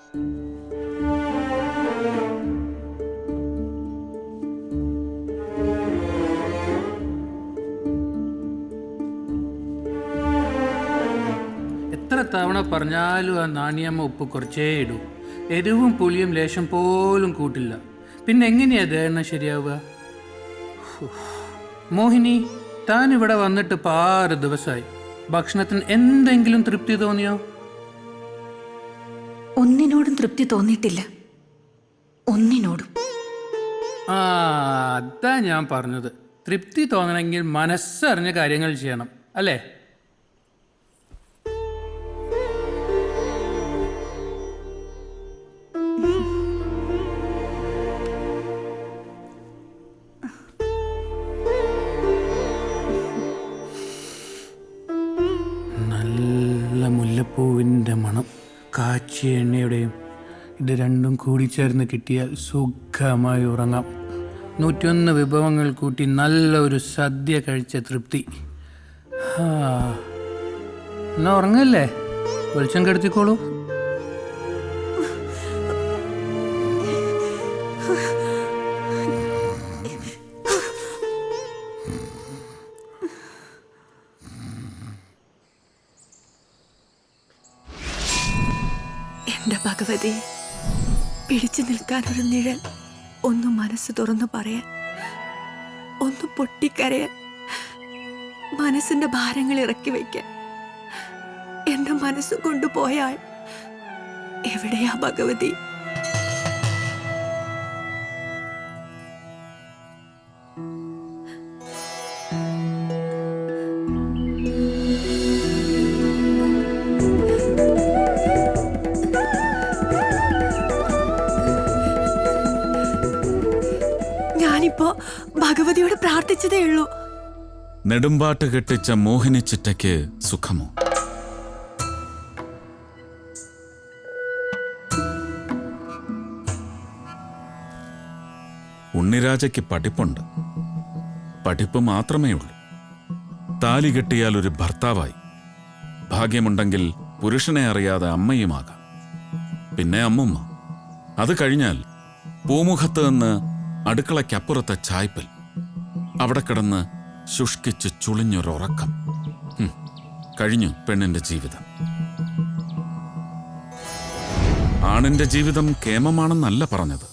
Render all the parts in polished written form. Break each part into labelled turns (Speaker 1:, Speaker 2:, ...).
Speaker 1: എത്ര തവണ പറഞ്ഞാലും ആ നാണിയമ്മ ഉപ്പ് കുറച്ചേ ഇടൂ. എരിവും പുളിയും ലേശം പോലും കൂട്ടില്ല. പിന്നെ എങ്ങനെയാ ദഹനം ശരിയാവുക? മോഹിനി, താൻ ഇവിടെ വന്നിട്ട് 6 ദിവസമായി. ഭക്ഷണത്തിന് എന്തെങ്കിലും തൃപ്തി തോന്നിയോ?
Speaker 2: ഒന്നിനോടും തൃപ്തി തോന്നിയിട്ടില്ല. ഒന്നിനോടും.
Speaker 1: അതാ ഞാൻ പറഞ്ഞത്. തൃപ്തി തോന്നണമെങ്കിൽ മനസ്സറിഞ്ഞ കാര്യങ്ങൾ ചെയ്യണം, അല്ലേ? നല്ല മുല്ലപ്പൂവിൻ്റെ മണം, കാച്ചിയ എണ്ണയുടെയും. ഇത് രണ്ടും കൂടിച്ചേർന്ന് കിട്ടിയാൽ സുഖമായി ഉറങ്ങാം. 101 വിഭവങ്ങൾ കൂട്ടി നല്ല ഒരു സദ്യ കഴിച്ച തൃപ്തി. എന്നാ ഉറങ്ങല്ലേ? വെളിച്ചം കെടുത്തിക്കോളൂ.
Speaker 2: എന്റെ ഭഗവതി, പിടിച്ചു നിൽക്കാനൊരു നിഴൽ, ഒന്ന് മനസ്സ് തുറന്നു പറയാൻ, ഒന്ന് പൊട്ടിക്കരയാൻ, മനസ്സിന്റെ ഭാരങ്ങൾ ഇറക്കി വയ്ക്കാൻ എന്റെ മനസ്സ് കൊണ്ടുപോയാൽ എവിടെയാ ഭഗവതി? ഞാനിപ്പോ ഭഗവതിയോട് പ്രാർത്ഥിച്ചതേ ഉള്ളൂ.
Speaker 3: നെടുമ്പാട്ട് കെട്ടിച്ച മോഹിനി ചിറ്റയ്ക്ക് സുഖമോ? ഉണ്ണിരാജയ്ക്ക് പഠിപ്പുണ്ട്. പഠിപ്പ് മാത്രമേ ഉള്ളൂ. താലി കെട്ടിയാൽ ഒരു ഭർത്താവായി. ഭാഗ്യമുണ്ടെങ്കിൽ പുരുഷനെ അറിയാതെ അമ്മയുമാകാം. പിന്നെ അമ്മുമ്മ. അത് കഴിഞ്ഞാൽ പൂമുഖത്ത് നിന്ന് അടുക്കളയ്ക്കപ്പുറത്തെ ചായ്പൽ. അവിടെ കിടന്ന് ശുഷ്കിച്ച് ചുളിഞ്ഞൊരുറക്കം. കഴിഞ്ഞു പെണ്ണിന്റെ ജീവിതം. ആണിന്റെ ജീവിതം കേമമാണെന്നല്ല പറഞ്ഞത്.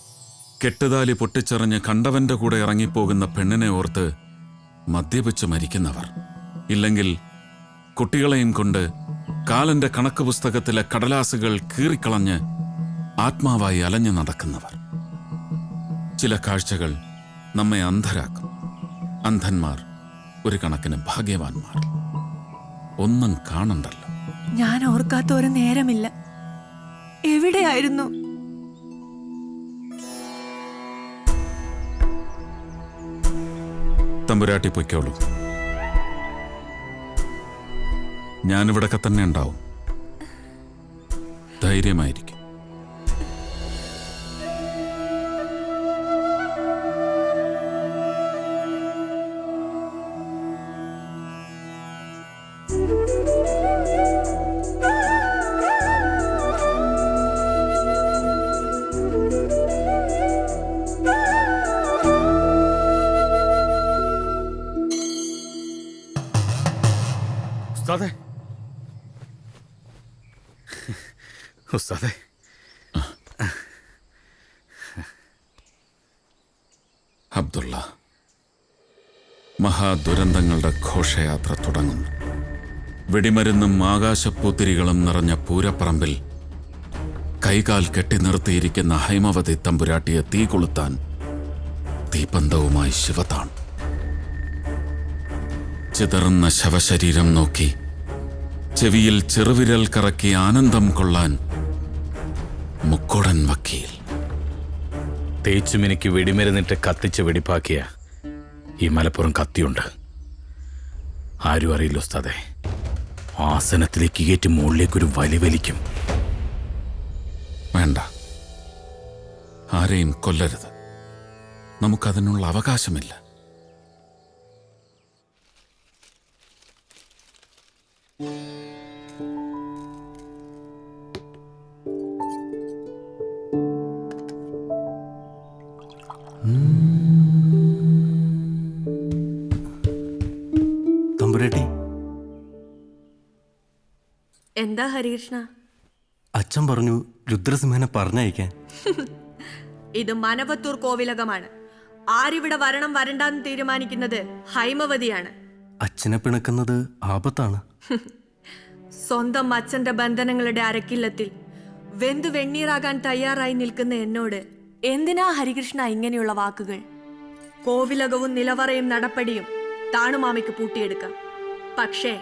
Speaker 3: കെട്ടുതാലി പൊട്ടിച്ചെറിഞ്ഞ് കണ്ടവന്റെ കൂടെ ഇറങ്ങിപ്പോകുന്ന പെണ്ണിനെ ഓർത്ത് മദ്യപിച്ച് മരിക്കുന്നവർ, ഇല്ലെങ്കിൽ കുട്ടികളെയും കൊണ്ട് കാലന്റെ കണക്ക് പുസ്തകത്തിലെ കടലാസുകൾ കീറിക്കളഞ്ഞ് ആത്മാവായി അലഞ്ഞു നടക്കുന്നവർ. ചില കാഴ്ചകൾ നമ്മെ അന്ധരാക്കും. അന്ധന്മാർ ഒരു കണക്കിന് ഭാഗ്യവാന്മാർ. ഒന്നും കാണണ്ടല്ലോ.
Speaker 2: ഞാൻ ഓർക്കാത്ത ഒരു നേരമില്ല. എവിടെയായിരുന്നു?
Speaker 3: തമ്പുരാട്ടി പൊയ്ക്കോളൂ. ഞാനിവിടൊക്കെ തന്നെ ഉണ്ടാവും. ധൈര്യമായിരിക്കും.
Speaker 4: ഉസ്താദേ, ഉസ്താദേ,
Speaker 3: അബ്ദുള്ള, മഹാദുരന്തങ്ങളുടെ ഘോഷയാത്ര തുടങ്ങുന്നു. വെടിമരുന്നും ആകാശപ്പൂത്തിരികളും നിറഞ്ഞ പൂരപ്പറമ്പിൽ കൈകാൽ കെട്ടി നിർത്തിയിരിക്കുന്ന ഹൈമവതി തമ്പുരാട്ടിയെ തീ കൊളുത്താൻ തീപന്തവുമായി ശിവതാൺ. ചിതറുന്ന ശവശരീരം നോക്കി ചെവിയിൽ ചെറുവിരൽ കറക്കി ആനന്ദം കൊള്ളാൻ മുക്കോടൻ വക്കീൽ.
Speaker 4: തേച്ചുമിനിക്ക് വെടിമരുന്നിട്ട് കത്തിച്ച് വെടിപ്പാക്കിയ ഈ മലപ്പുറം കത്തിയുണ്ട്. ആരും അറിയില്ല ഉസ്താദെ. ആസനത്തിലേക്ക് കയറ്റി മുകളിലേക്കൊരു വലി വലിക്കും.
Speaker 3: വേണ്ട, ആരെയും കൊല്ലരുത്. നമുക്കതിനുള്ള അവകാശമില്ല.
Speaker 2: എന്താ ഹരികൃഷ്ണ?
Speaker 5: അച്ഛൻ പറഞ്ഞു രുദ്രസിംഹനെ പറഞ്ഞയക്കാൻ.
Speaker 2: ഇത് മനവത്തൂർ കോവിലകമാണ്. ആരിവിടെ വരണം വരണ്ടെന്ന് തീരുമാനിക്കുന്നത് ഹൈമവതിയാണ്.
Speaker 5: അച്ഛനെ പിണക്കുന്നത് ആപത്താണ്.
Speaker 2: സ്വന്തം അച്ഛന്റെ ബന്ധനങ്ങളുടെ അരക്കില്ലത്തിൽ വെന്തു വെണ്ണീറാകാൻ തയ്യാറായി നിൽക്കുന്ന എന്നോട് എന്തിനാ ഹരികൃഷ്ണ ഇങ്ങനെയുള്ള വാക്കുകൾ? കോവിലകവും നിലവറയും നടപ്പടിയും താണുമാമയ്ക്ക് പൂട്ടിയെടുക്കാം. പക്ഷേ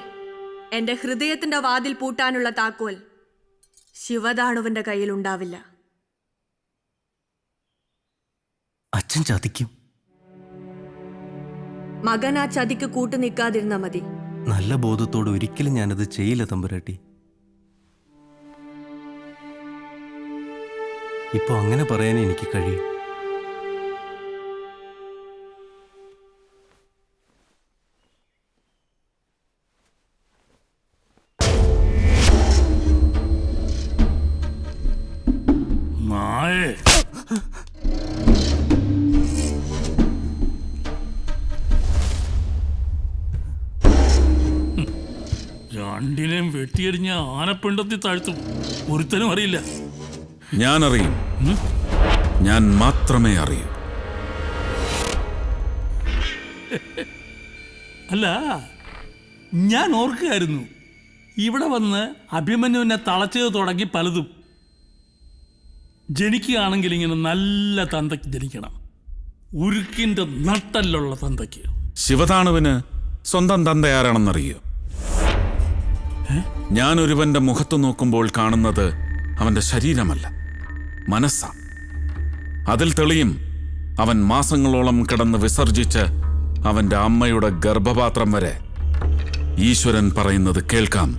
Speaker 2: എന്റെ ഹൃദയത്തിന്റെ വാതിൽ പൂട്ടാനുള്ള താക്കോൽ ശിവതാണുവിന്റെ കയ്യിലുണ്ടാവില്ല.
Speaker 5: അച്ഛൻ ചതിക്കും.
Speaker 2: മകൻ ആ ചതിക്ക് കൂട്ടു നിൽക്കാതിരുന്നാ മതി.
Speaker 5: നല്ല ബോധത്തോട് ഒരിക്കലും ഞാനത് ചെയ്യില്ല തമ്പുരാട്ടി. ഇപ്പൊ അങ്ങനെ പറയാൻ എനിക്ക് കഴിയും.
Speaker 6: രണ്ടിനെയും വെട്ടിയടിഞ്ഞ ആനപ്പിണ്ടത്തിൽ താഴ്ത്തും. ഒരുത്തനും അറിയില്ല.
Speaker 3: ഞാൻ അറിയും. ഞാൻ മാത്രമേ അറിയൂ.
Speaker 6: അല്ല, ഞാൻ ഓർക്കുകയായിരുന്നു ഇവിടെ വന്ന് അഭിമന്യുവിനെ തളച്ചത് തുടങ്ങി പലതും. ജനിക്കുകയാണെങ്കിൽ ഇങ്ങനെ നല്ല തന്തയ്ക്ക് ജനിക്കണം. ഉരുക്കിന്റെ നട്ടലുള്ള തന്തയ്ക്ക്.
Speaker 3: ശിവതാണുവിന് സ്വന്തം തന്ത ആരാണെന്നറിയോ? ഞാൻ ഒരുവന്റെ മുഖത്തു നോക്കുമ്പോൾ കാണുന്നത് അവന്റെ ശരീരമല്ല, മനസ്സാണ്. അതിൽ തെളിയും അവൻ മാസങ്ങളോളം കിടന്ന് വിസർജിച്ച് അവന്റെ അമ്മയുടെ ഗർഭപാത്രം വരെ. ഈശ്വരൻ പറയുന്നത് കേൾക്കാം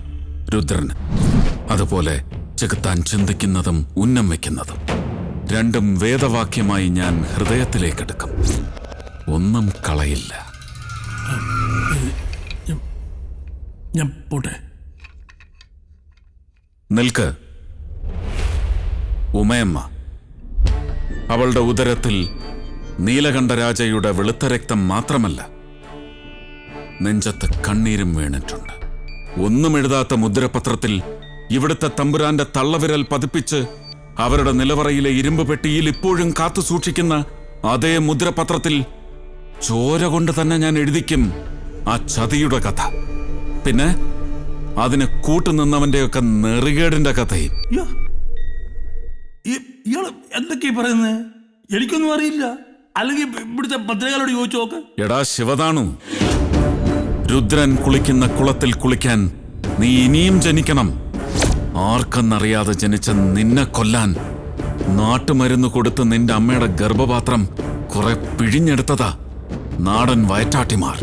Speaker 3: രുദ്രന്. അതുപോലെ ചെകുത്താൻ ചിന്തിക്കുന്നതും ഉന്നം വയ്ക്കുന്നതും രണ്ടും വേദവാക്യമായി ഞാൻ ഹൃദയത്തിലേക്കെടുക്കും. ഒന്നും കളയില്ല.
Speaker 6: ഞാൻ പോട്ടെ.
Speaker 3: നിൽക്ക്. ഉമയമ്മ. അവളുടെ ഉദരത്തിൽ നീലകണ്ഠരാജയുടെ വെളുത്ത രക്തം മാത്രമല്ല, നെഞ്ചത്ത് കണ്ണീരും വീണിട്ടുണ്ട്. ഒന്നും എഴുതാത്ത മുദ്രപത്രത്തിൽ ഇവിടുത്തെ തമ്പുരാന്റെ തള്ളവിരൽ പതിപ്പിച്ച് അവരുടെ നിലവറയിലെ ഇരുമ്പ് പെട്ടിയിൽ ഇപ്പോഴും കാത്തു സൂക്ഷിക്കുന്ന അതേ മുദ്രപത്രത്തിൽ ചോര കൊണ്ട് തന്നെ ഞാൻ എഴുതിക്കും ആ ചതിയുടെ കഥ. പിന്നെ അതിന് കൂട്ടുനിന്നവന്റെയൊക്കെ നെറികേടിന്റെ കഥയും.
Speaker 6: ഇയാള് എന്തൊക്കെയാ പറയുന്നത്? എനിക്കൊന്നും അറിയില്ല. അല്ലെങ്കിൽ ഇവിടുത്തെ പത്രികകളോട് ചോദിച്ചു നോക്ക്.
Speaker 3: എടാ ശിവതാണു, രുദ്രൻ കുളിക്കുന്ന കുളത്തിൽ കുളിക്കാൻ നീ ഇനിയും ജനിക്കണം. ആർക്കെന്നറിയാതെ ജനിച്ച നിന്നെ കൊല്ലാൻ നാട്ടുമരുന്ന് കൊടുത്ത് നിന്റെ അമ്മയുടെ ഗർഭപാത്രം കുറെ പിഴിഞ്ഞെടുത്തതാ നാടൻ വയറ്റാട്ടിമാർ.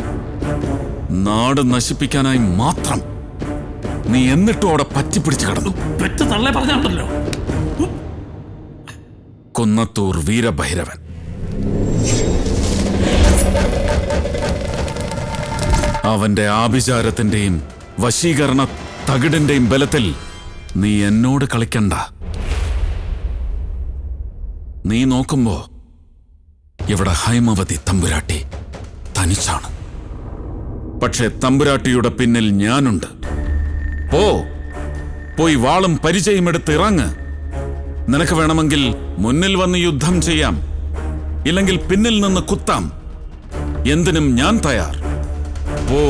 Speaker 3: നാട് നശിപ്പിക്കാനായി മാത്രം. നീ എന്നിട്ടും അവിടെ പറ്റിപ്പിടിച്ച് കിടന്നു.
Speaker 6: പെറ്റ തള്ളെ പറഞ്ഞാണ്ടല്ലോ.
Speaker 3: കുന്നത്തൂർ വീരഭൈരവൻ. അവന്റെ ആഭിചാരത്തിന്റെയും വശീകരണ തകിടിന്റെയും ബലത്തിൽ നീ എന്നോട് കളിക്കണ്ട. നീ നോക്കുമ്പോ ഇവിടെ ഹൈമവതി തമ്പുരാട്ടി തനിച്ചാണ്. പക്ഷെ തമ്പുരാട്ടിയുടെ പിന്നിൽ ഞാനുണ്ട്. പോയി വാളും പരിചയമെടുത്ത് ഇറങ്ങ്. നിനക്ക് വേണമെങ്കിൽ മുന്നിൽ വന്ന് യുദ്ധം ചെയ്യാം, ഇല്ലെങ്കിൽ പിന്നിൽ നിന്ന് കുത്താം. എന്തിനും ഞാൻ തയ്യാർ. പോ.